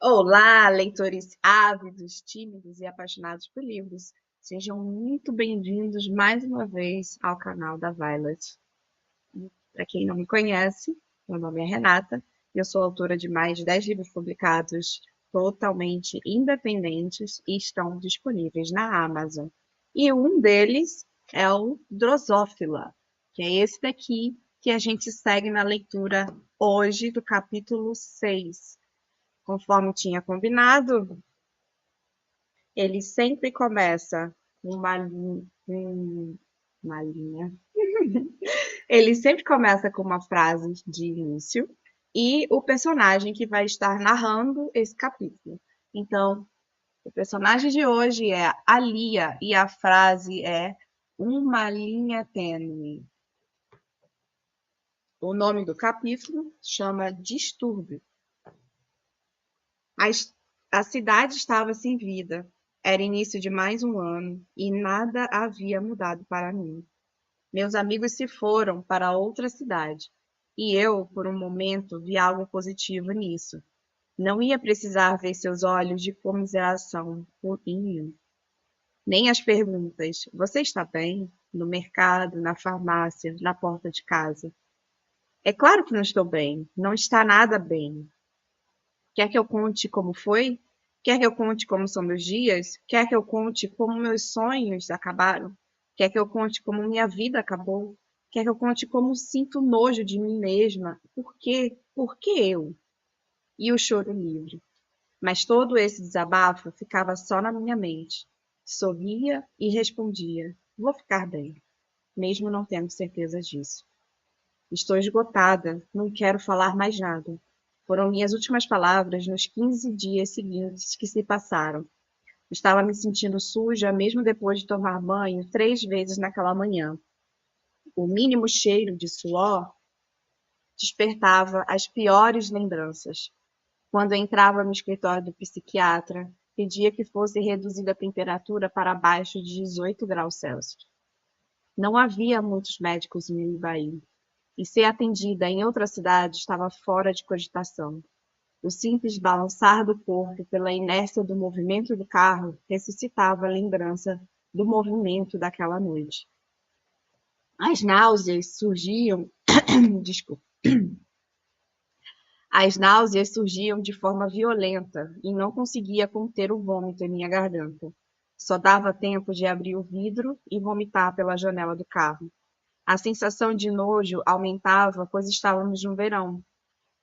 Olá, leitores ávidos, tímidos e apaixonados por livros. Sejam muito bem-vindos mais uma vez ao canal da Violet. Para quem não me conhece, meu nome é Renata e eu sou autora de mais de 10 livros publicados totalmente independentes e estão disponíveis na Amazon. E um deles é o Drosófila, que é esse daqui que a gente segue na leitura hoje do capítulo 6. Conforme tinha combinado, ele sempre começa com uma linha. Ele sempre começa com uma frase de início e o personagem que vai estar narrando esse capítulo. Então, o personagem de hoje é a Lia e a frase é uma linha tênue. O nome do capítulo chama Distúrbio. A cidade estava sem vida. Era início de mais um ano e nada havia mudado para mim. Meus amigos se foram para outra cidade e eu, por um momento, vi algo positivo nisso. Não ia precisar ver seus olhos de comiseração em mim. Nem as perguntas: você está bem? No mercado, na farmácia, na porta de casa. É claro que não estou bem. Não está nada bem. Quer que eu conte como foi? Quer que eu conte como são meus dias? Quer que eu conte como meus sonhos acabaram? Quer que eu conte como minha vida acabou? Quer que eu conte como sinto nojo de mim mesma? Por quê? Por que eu? E o choro livre. Mas todo esse desabafo ficava só na minha mente. Sorria e respondia: vou ficar bem, mesmo não tendo certeza disso. Estou esgotada, não quero falar mais nada. Foram minhas últimas palavras nos 15 dias seguintes que se passaram. Estava me sentindo suja mesmo depois de tomar banho 3 vezes naquela manhã. O mínimo cheiro de suor despertava as piores lembranças. Quando entrava no escritório do psiquiatra, pedia que fosse reduzida a temperatura para abaixo de 18 graus Celsius. Não havia muitos médicos em Ibaí, e ser atendida em outra cidade estava fora de cogitação. O simples balançar do corpo pela inércia do movimento do carro ressuscitava a lembrança do movimento daquela noite. As náuseas surgiam, desculpa, as náuseas surgiam de forma violenta e não conseguia conter o vômito em minha garganta. Só dava tempo de abrir o vidro e vomitar pela janela do carro. A sensação de nojo aumentava, pois estávamos no verão.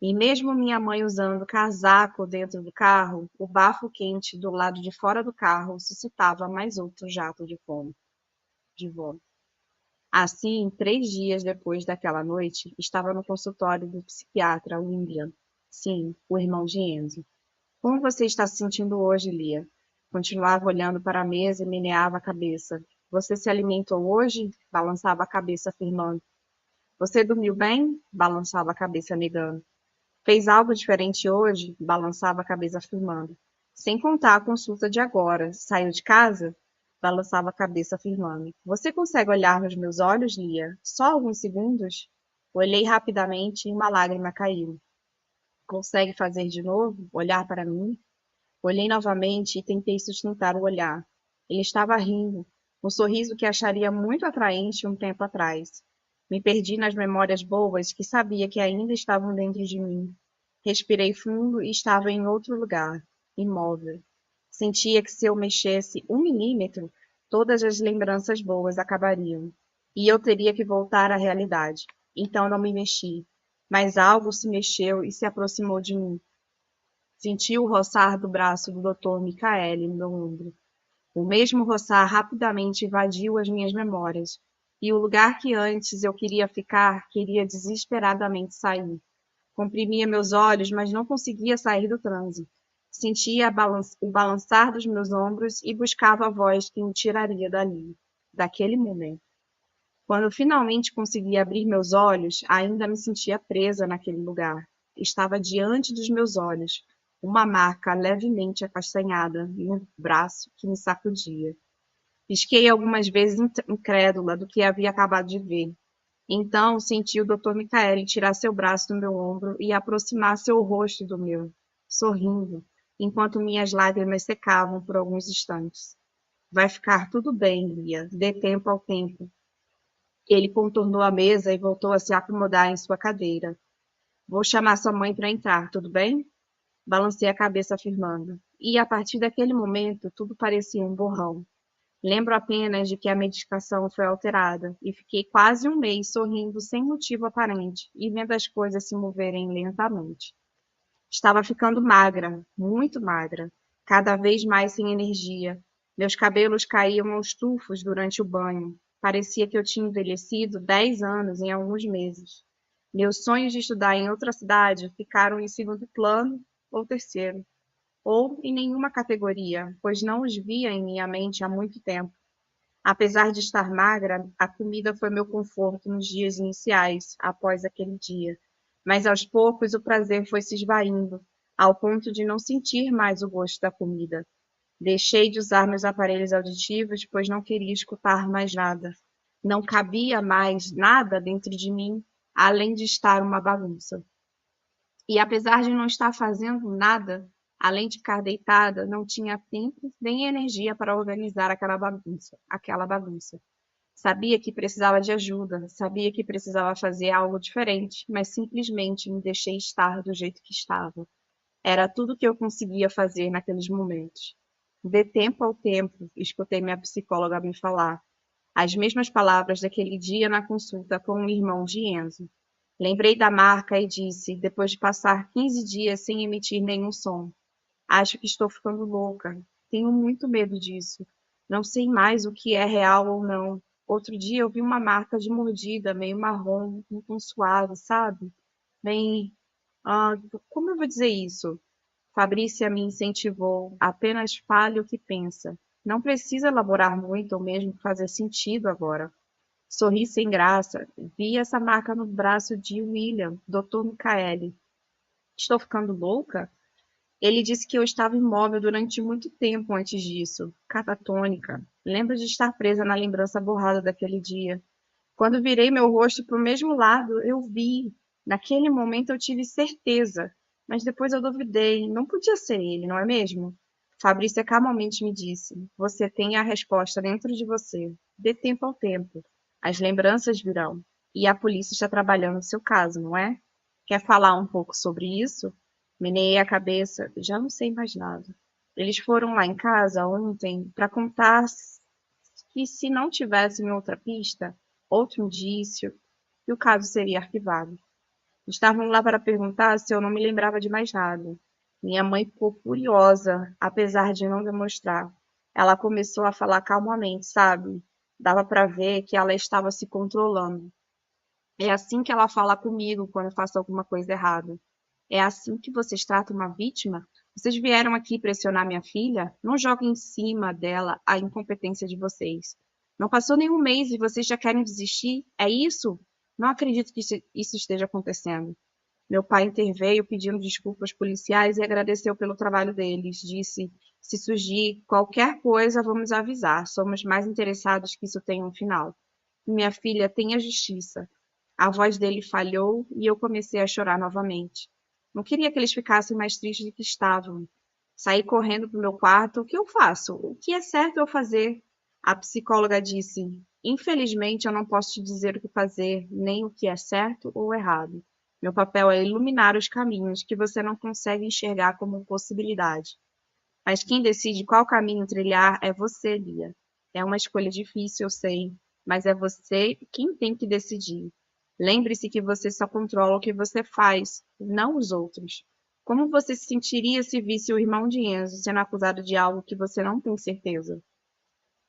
E mesmo minha mãe usando casaco dentro do carro, o bafo quente do lado de fora do carro suscitava mais outro jato de vômito. Assim, 3 dias depois daquela noite, estava no consultório do psiquiatra William. Sim, o irmão de Enzo. Como você está se sentindo hoje, Lia? Continuava olhando para a mesa e meneava a cabeça. Você se alimentou hoje? Balançava a cabeça afirmando. Você dormiu bem? Balançava a cabeça negando. Fez algo diferente hoje? Balançava a cabeça afirmando. Sem contar a consulta de agora. Saiu de casa? Balançava a cabeça afirmando. Você consegue olhar nos meus olhos, Lia? Só alguns segundos? Olhei rapidamente e uma lágrima caiu. Consegue fazer de novo? Olhar para mim? Olhei novamente e tentei sustentar o olhar. Ele estava rindo, um sorriso que acharia muito atraente um tempo atrás. Me perdi nas memórias boas que sabia que ainda estavam dentro de mim. Respirei fundo e estava em outro lugar, imóvel. Sentia que se eu mexesse 1 milímetro, todas as lembranças boas acabariam. E eu teria que voltar à realidade. Então não me mexi. Mas algo se mexeu e se aproximou de mim. Senti o roçar do braço do Dr. Michael no meu ombro. O mesmo roçar rapidamente invadiu as minhas memórias, e o lugar que antes eu queria ficar, queria desesperadamente sair. Comprimia meus olhos, mas não conseguia sair do transe. Sentia o balançar dos meus ombros e buscava a voz que me tiraria dali, daquele momento. Quando finalmente consegui abrir meus olhos, ainda me sentia presa naquele lugar. Estava diante dos meus olhos, uma marca levemente acastanhada no braço que me sacudia. Pisquei algumas vezes incrédula do que havia acabado de ver. Então senti o Dr. Michael tirar seu braço do meu ombro e aproximar seu rosto do meu, sorrindo. enquanto minhas lágrimas secavam por alguns instantes. Vai ficar tudo bem, Lia. Dê tempo ao tempo. Ele contornou a mesa e voltou a se acomodar em sua cadeira. Vou chamar sua mãe para entrar, tudo bem? Balancei a cabeça afirmando. E a partir daquele momento, tudo parecia um borrão. Lembro apenas de que a medicação foi alterada e fiquei quase um mês sorrindo sem motivo aparente e vendo as coisas se moverem lentamente. Estava ficando magra, muito magra, cada vez mais sem energia. Meus cabelos caíam aos tufos durante o banho. Parecia que eu tinha envelhecido 10 anos em alguns meses. Meus sonhos de estudar em outra cidade ficaram em segundo plano ou terceiro, ou em nenhuma categoria, pois não os via em minha mente há muito tempo. Apesar de estar magra, a comida foi meu conforto nos dias iniciais, após aquele dia. Mas aos poucos o prazer foi se esvaindo, ao ponto de não sentir mais o gosto da comida. Deixei de usar meus aparelhos auditivos, pois não queria escutar mais nada. Não cabia mais nada dentro de mim, além de estar uma bagunça. E apesar de não estar fazendo nada, além de ficar deitada, não tinha tempo nem energia para organizar aquela bagunça. Sabia que precisava de ajuda, sabia que precisava fazer algo diferente, mas simplesmente me deixei estar do jeito que estava. Era tudo que eu conseguia fazer naqueles momentos. Dê tempo ao tempo, escutei minha psicóloga me falar. As mesmas palavras daquele dia na consulta com o irmão de Enzo. Lembrei da marca e disse, depois de passar 15 dias sem emitir nenhum som. Acho que estou ficando louca. Tenho muito medo disso. Não sei mais o que é real ou não. Outro dia eu vi uma marca de mordida, meio marrom, um tom suave, sabe? Bem, ah, como eu vou dizer isso? Fabrícia me incentivou. Apenas fale o que pensa. Não precisa elaborar muito ou mesmo fazer sentido agora. Sorri sem graça. Vi essa marca no braço de William, Dr. Michaele. Estou ficando louca? Ele disse que eu estava imóvel durante muito tempo antes disso, catatônica. Lembro de estar presa na lembrança borrada daquele dia. Quando virei meu rosto para o mesmo lado, eu vi. Naquele momento eu tive certeza, mas depois eu duvidei. Não podia ser ele, não é mesmo? Fabrícia calmamente me disse: Você tem a resposta dentro de você. Dê tempo ao tempo. As lembranças virão. E a polícia está trabalhando no seu caso, não é? Quer falar um pouco sobre isso? Meneei a cabeça. Já não sei mais nada. Eles foram lá em casa ontem para contar que se não tivessem outra pista, outro indício, que o caso seria arquivado. Estavam lá para perguntar se eu não me lembrava de mais nada. Minha mãe ficou furiosa, apesar de não demonstrar. Ela começou a falar calmamente, sabe? Dava para ver que ela estava se controlando. É assim que ela fala comigo quando eu faço alguma coisa errada. É assim que vocês tratam uma vítima? Vocês vieram aqui pressionar minha filha? Não joguem em cima dela a incompetência de vocês. Não passou nenhum mês e vocês já querem desistir? É isso? Não acredito que isso esteja acontecendo. Meu pai interveio pedindo desculpas policiais e agradeceu pelo trabalho deles. Disse: se surgir qualquer coisa, vamos avisar. Somos mais interessados que isso tenha um final. Minha filha tem a justiça. A voz dele falhou e eu comecei a chorar novamente. Não queria que eles ficassem mais tristes do que estavam. Saí correndo para o meu quarto. O que eu faço? O que é certo eu fazer? A psicóloga disse: Infelizmente, eu não posso te dizer o que fazer, nem o que é certo ou errado. Meu papel é iluminar os caminhos que você não consegue enxergar como possibilidade. Mas quem decide qual caminho trilhar é você, Lia. É uma escolha difícil, eu sei, mas é você quem tem que decidir. Lembre-se que você só controla o que você faz, não os outros. Como você se sentiria se visse o irmão de Enzo sendo acusado de algo que você não tem certeza?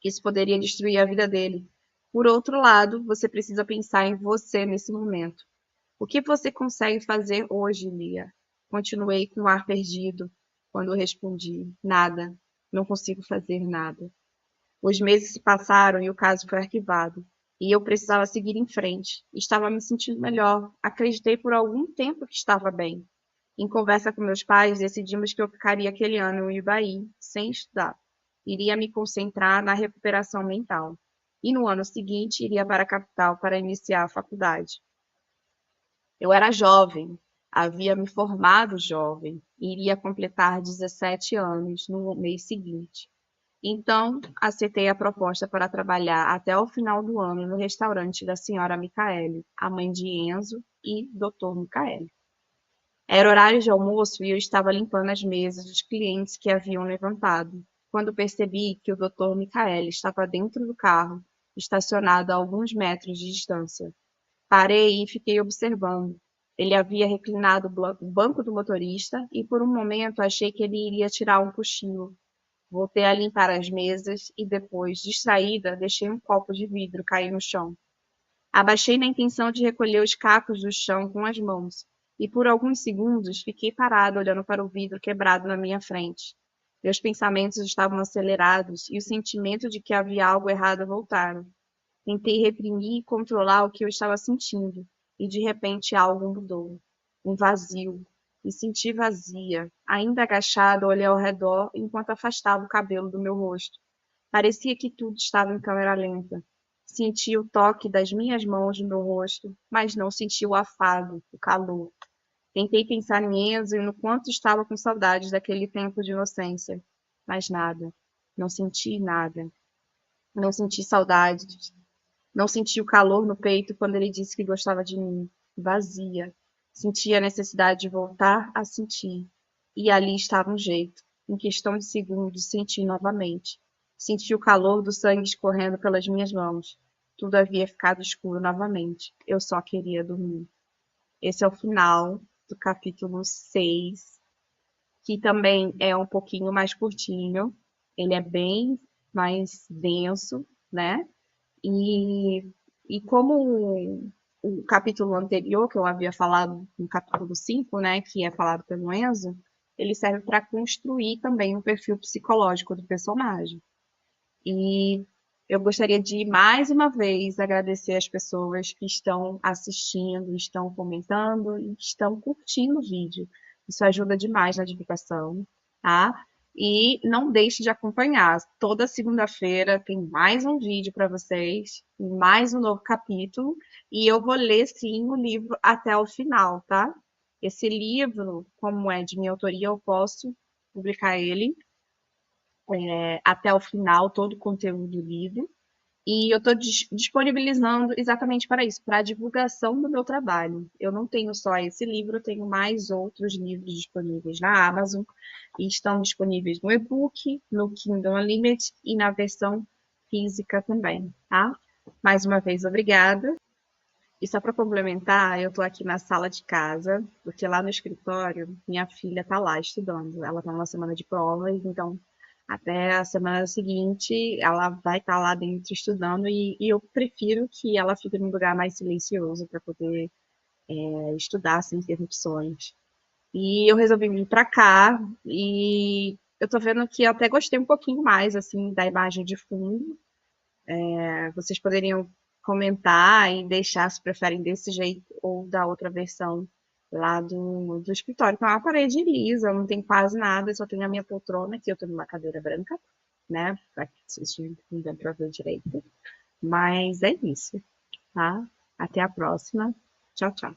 Isso poderia destruir a vida dele. Por outro lado, você precisa pensar em você nesse momento. O que você consegue fazer hoje, Lia? Continuei com o ar perdido quando respondi: nada. Não consigo fazer nada. Os meses se passaram e o caso foi arquivado. E eu precisava seguir em frente. Estava me sentindo melhor. Acreditei por algum tempo que estava bem. Em conversa com meus pais, decidimos que eu ficaria aquele ano em Ibaí, sem estudar. Iria me concentrar na recuperação mental. E no ano seguinte, iria para a capital para iniciar a faculdade. Eu era jovem, Havia me formado jovem e iria completar 17 anos no mês seguinte. Então, aceitei a proposta para trabalhar até o final do ano no restaurante da senhora Micaele, a mãe de Enzo e Dr. Micaele. Era horário de almoço e eu estava limpando as mesas dos clientes que haviam levantado, quando percebi que o Dr. Micaele estava dentro do carro, estacionado a alguns metros de distância. Parei e fiquei observando. Ele havia reclinado o banco do motorista e por um momento achei que ele iria tirar um cochilo. Voltei a limpar as mesas e depois, distraída, deixei um copo de vidro cair no chão. Abaixei na intenção de recolher os cacos do chão com as mãos, e por alguns segundos fiquei parada olhando para o vidro quebrado na minha frente. Meus pensamentos estavam acelerados e o sentimento de que havia algo errado voltaram. Tentei reprimir e controlar o que eu estava sentindo, e de repente algo mudou. Um vazio. Me senti vazia. Ainda agachada, olhei ao redor enquanto afastava o cabelo do meu rosto. Parecia que tudo estava em câmera lenta. Senti o toque das minhas mãos no meu rosto, mas não senti o afago, o calor. Tentei pensar em Enzo e no quanto estava com saudades daquele tempo de inocência. Mas nada. Não senti nada. Não senti saudades. Não senti o calor no peito quando ele disse que gostava de mim. Vazia. Senti a necessidade de voltar a sentir. E ali estava um jeito. Em questão de segundos, senti novamente. Senti o calor do sangue escorrendo pelas minhas mãos. Tudo havia ficado escuro novamente. Eu só queria dormir. Esse é o final do capítulo 6, que também é um pouquinho mais curtinho. Ele é bem mais denso, né? E, e como o capítulo anterior, que eu havia falado no capítulo 5, né, que é falado pelo Enzo, ele serve para construir também o perfil psicológico do personagem. E eu gostaria de, mais uma vez, agradecer as pessoas que estão assistindo, estão comentando e estão curtindo o vídeo. Isso ajuda demais na divulgação, tá? E não deixe de acompanhar. Toda segunda-feira tem mais um vídeo para vocês, mais um novo capítulo, e eu vou ler sim o livro até o final, tá? Esse livro, como é de minha autoria, eu posso publicar ele até o final, todo o conteúdo lido. E eu estou disponibilizando exatamente para isso, para a divulgação do meu trabalho. Eu não tenho só esse livro, eu tenho mais outros livros disponíveis na Amazon e estão disponíveis no e-book, no Kindle Unlimited e na versão física também, tá? Mais uma vez, obrigada. E só para complementar, eu estou aqui na sala de casa, porque lá no escritório minha filha está lá estudando. Ela está numa semana de provas, então até a semana seguinte ela vai estar lá dentro estudando e eu prefiro que ela fique num lugar mais silencioso para poder estudar sem interrupções. E eu resolvi vir para cá e eu tô vendo que eu até gostei um pouquinho mais assim da imagem de fundo. Vocês poderiam comentar e deixar se preferem desse jeito ou da outra versão lá do escritório. Então, é uma parede lisa, não tem quase nada, só tem a minha poltrona, que eu tô numa cadeira branca, né? Pra que vocês não dêem pra ver direito. Mas é isso, tá? Até a próxima. Tchau, tchau.